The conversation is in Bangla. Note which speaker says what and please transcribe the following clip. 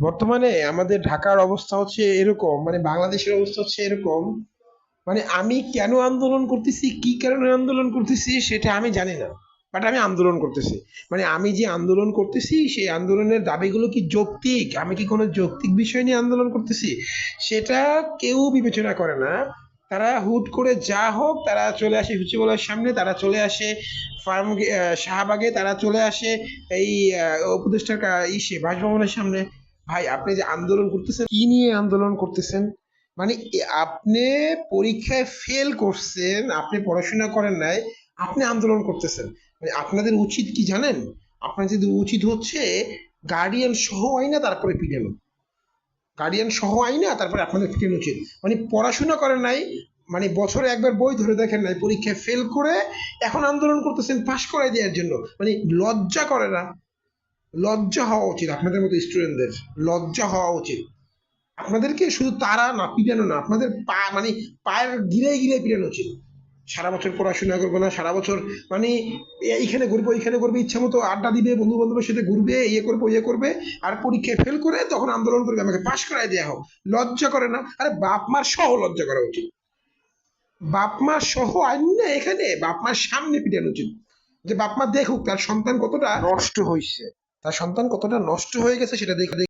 Speaker 1: বর্তমানে আমাদের ঢাকার অবস্থা হচ্ছে এরকম, মানে বাংলাদেশের অবস্থা হচ্ছে এরকম, মানে আমি কেন আন্দোলন করতেছি, কি কারণে আন্দোলন করতেছি সেটা আমি জানি না। বাট আমি আন্দোলন করতেছি। মানে আমি যে আন্দোলন করতেছি সেই আন্দোলনের দাবিগুলো কি যৌক্তিক, আমি কি কোনো যৌক্তিক বিষয় নিয়ে আন্দোলন করতেছি, সেটা কেউ বিবেচনা করে না। তারা হুট করে যা হোক তারা চলে আসে সচিবালয়ের সামনে, তারা চলে আসে ফার্ম শাহবাগে, তারা চলে আসে এই উপদেষ্টার ইসে বাসভবনের সামনে। ভাই, আপনি যে আন্দোলন করতেছেন, কি নিয়ে আন্দোলন করতেছেন? মানে আপনি পরীক্ষায় ফেল করছেন, আপনি পড়াশোনা করেন নাই, আপনি আন্দোলন করতেছেন। মানে আপনাদের উচিত কি জানেন? আপনাদের উচিত হচ্ছে গার্ডিয়ান সহ আইনা তারপরে পিটানো। গার্ডিয়ান সহ আইনা তারপরে আপনাদের পিটানো উচিত। মানে পড়াশোনা করেন নাই, মানে বছরে একবার বই ধরে দেখেন নাই, পরীক্ষায় ফেল করে এখন আন্দোলন করতেছেন পাশ করাই দেওয়ার জন্য। মানে লজ্জা করে না? লজ্জা হওয়া উচিত আপনাদের মতো স্টুডেন্টদের। লজ্জা হওয়া উচিত। আপনাদেরকে শুধু তারা না, পিটানো না, আপনাদের পা মানে পায়ের গিরায় গিরায় পিটানো উচিত। সারা বছর পড়াশোনা করবো না, সারা বছর মানে এইখানে ঘুরবো এইখানে করবে, ইচ্ছা মতো আড্ডা দিবে, বন্ধু বান্ধবের সাথে ঘুরবে, ইয়ে করবে, আর পরীক্ষায় ফেল করে তখন আন্দোলন করবে আমাকে পাশ করাই দেওয়া হোক। লজ্জা করে না? আরে বাপ মার সহ লজ্জা করা উচিত। বাপ মা সহ আইন না, এখানে বাপ মার সামনে পিটানো উচিত, যে বাপ মা দেখুক তার সন্তান কতটা নষ্ট হয়েছে, তার সন্তান কতটা নষ্ট হয়ে গেছে সেটা দেখে।